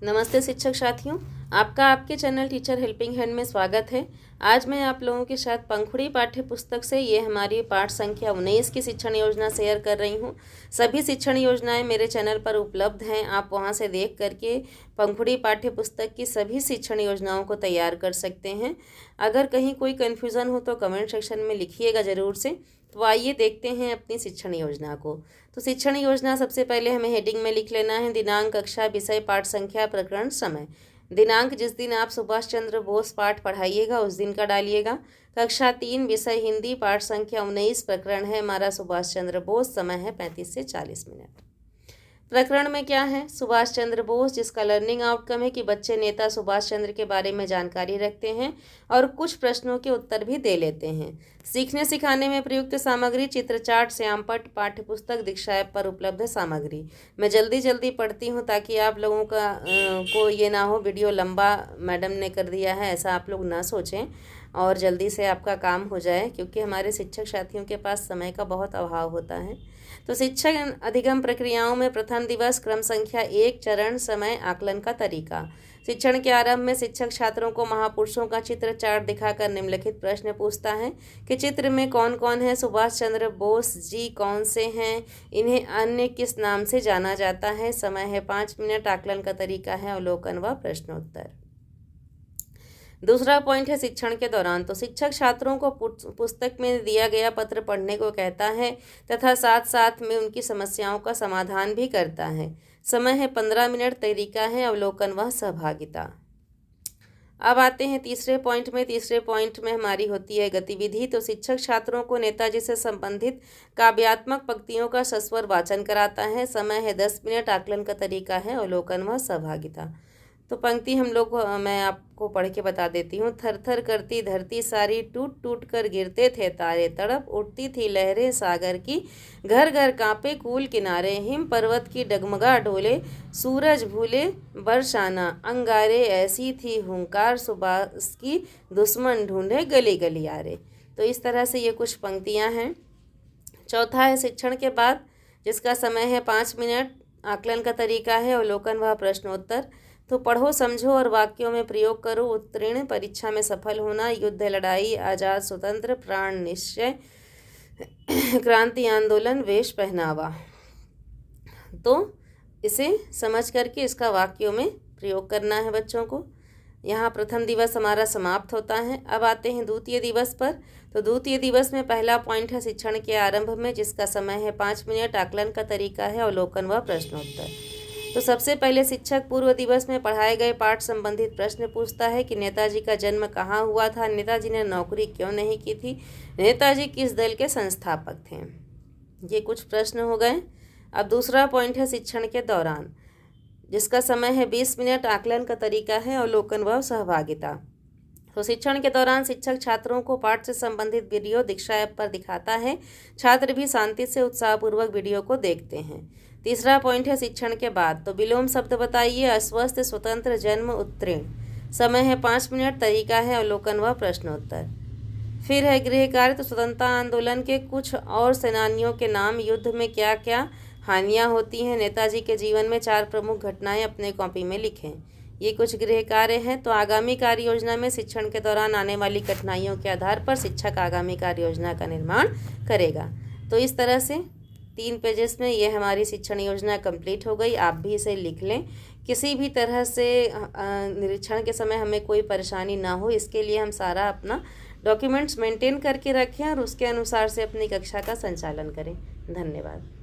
नमस्ते शिक्षक साथियों, आपका आपके चैनल टीचर हेल्पिंग हैंड में स्वागत है। आज मैं आप लोगों के साथ पंखुड़ी पाठ्य पुस्तक से ये हमारी पाठ संख्या 19 की शिक्षण योजना शेयर कर रही हूँ। सभी शिक्षण योजनाएं मेरे चैनल पर उपलब्ध हैं। आप वहां से देख करके पंखुड़ी पाठ्य पुस्तक की सभी शिक्षण योजनाओं को तैयार कर सकते हैं। अगर कहीं कोई कन्फ्यूज़न हो तो कमेंट सेक्शन में लिखिएगा ज़रूर से। तो आइए देखते हैं अपनी शिक्षण योजना को। तो शिक्षण योजना सबसे पहले हमें हेडिंग में लिख लेना है दिनांक, कक्षा, विषय, पाठ संख्या, प्रकरण, समय। दिनांक जिस दिन आप सुभाष चंद्र बोस पाठ पढ़ाइएगा उस दिन का डालिएगा। कक्षा 3, विषय हिंदी, पाठ संख्या 19, प्रकरण है हमारा सुभाष चंद्र बोस, समय है 35 से 40 मिनट। प्रकरण में क्या है? सुभाष चंद्र बोस, जिसका लर्निंग आउटकम है कि बच्चे नेता सुभाष चंद्र के बारे में जानकारी रखते हैं और कुछ प्रश्नों के उत्तर भी दे लेते हैं। सीखने सिखाने में प्रयुक्त सामग्री चित्र चार्ट, श्यामपट्ट, पाठ्य पुस्तक, दीक्षा ऐप पर उपलब्ध सामग्री। मैं जल्दी पढ़ती हूँ ताकि आप लोगों को ये ना हो वीडियो लंबा मैडम ने कर दिया है, ऐसा आप लोग ना सोचें और जल्दी से आपका काम हो जाए, क्योंकि हमारे शिक्षक साथियों के पास समय का बहुत अभाव होता है। तो शिक्षण अधिगम प्रक्रियाओं में प्रथम दिवस, क्रम संख्या 1, चरण, समय, आकलन का तरीका। शिक्षण के आरंभ में शिक्षक छात्रों को महापुरुषों का चित्र चार्ट दिखाकर निम्नलिखित प्रश्न पूछता है कि चित्र में कौन कौन है? सुभाष चंद्र बोस जी कौन से हैं? इन्हें अन्य किस नाम से जाना जाता है? समय है 5 मिनट। आकलन का तरीका है अवलोकन व प्रश्नोत्तर। दूसरा पॉइंट है शिक्षण के दौरान। तो शिक्षक छात्रों को पुस्तक में दिया गया पत्र पढ़ने को कहता है तथा साथ साथ में उनकी समस्याओं का समाधान भी करता है। समय है 15 मिनट। तरीका है अवलोकन व सहभागिता। अब आते हैं तीसरे पॉइंट में। तीसरे पॉइंट में हमारी होती है गतिविधि। तो शिक्षक छात्रों को नेताजी से संबंधित काव्यात्मक पंक्तियों का सस्वर वाचन कराता है। समय है 10 मिनट। आकलन का तरीका है अवलोकन व सहभागिता। तो पंक्ति मैं आपको पढ़ के बता देती हूँ। थर थर करती धरती सारी, टूट टूट कर गिरते थे तारे, तड़प उठती थी लहरें सागर की, घर घर कांपे कूल किनारे, हिम पर्वत की डगमगा डोले, सूरज भूले बरसाना, अंगारे ऐसी थी हुंकार सुबास की, दुश्मन ढूंढे गली गली आरे। तो इस तरह से ये कुछ पंक्तियाँ हैं। चौथा है शिक्षण के बाद, जिसका समय है 5 मिनट। आकलन का तरीका है अवलोकन व प्रश्नोत्तर। तो पढ़ो, समझो और वाक्यों में प्रयोग करो। उत्तीर्ण, परीक्षा में सफल होना, युद्ध, लड़ाई, आज़ाद, स्वतंत्र, प्राण निश्चय, क्रांति आंदोलन, वेश पहनावा। तो इसे समझ करके इसका वाक्यों में प्रयोग करना है बच्चों को। यहाँ प्रथम दिवस हमारा समाप्त होता है। अब आते हैं द्वितीय दिवस पर। तो द्वितीय दिवस में पहला पॉइंट है शिक्षण के आरंभ में, जिसका समय है 5 मिनट। आकलन का तरीका है अवलोकन व प्रश्नोत्तर। तो सबसे पहले शिक्षक पूर्व दिवस में पढ़ाए गए पाठ संबंधित प्रश्न पूछता है कि नेताजी का जन्म कहाँ हुआ था, नेताजी ने नौकरी क्यों नहीं की थी, नेताजी किस दल के संस्थापक थे। ये कुछ प्रश्न हो गए। अब दूसरा पॉइंट है शिक्षण के दौरान, जिसका समय है 20 मिनट। आकलन का तरीका है अवलोकन व सहभागिता। तो शिक्षण के दौरान शिक्षक छात्रों को पाठ से संबंधित वीडियो दीक्षा ऐप पर दिखाता है। छात्र भी शांति से उत्साहपूर्वक वीडियो को देखते हैं। तीसरा पॉइंट है शिक्षण के बाद। तो विलोम शब्द बताइए। अस्वस्थ, स्वतंत्र, जन्म, उत्तीर्ण। समय है 5 मिनट। तरीका है अवलोकन व प्रश्नोत्तर। फिर है गृह कार्य। तो स्वतंत्रता आंदोलन के कुछ और सेनानियों के नाम, युद्ध में क्या क्या हानियाँ होती हैं, नेताजी के जीवन में 4 प्रमुख घटनाएं अपने कॉपी में लिखें। ये कुछ गृह कार्य हैं। तो आगामी कार्य योजना में शिक्षण के दौरान आने वाली कठिनाइयों के आधार पर शिक्षक आगामी कार्य योजना का निर्माण करेगा। तो इस तरह से 3 पेजेस में ये हमारी शिक्षण योजना कंप्लीट हो गई। आप भी इसे लिख लें। किसी भी तरह से निरीक्षण के समय हमें कोई परेशानी ना हो, इसके लिए हम सारा अपना डॉक्यूमेंट्स मेंटेन करके रखें और उसके अनुसार से अपनी कक्षा का संचालन करें। धन्यवाद।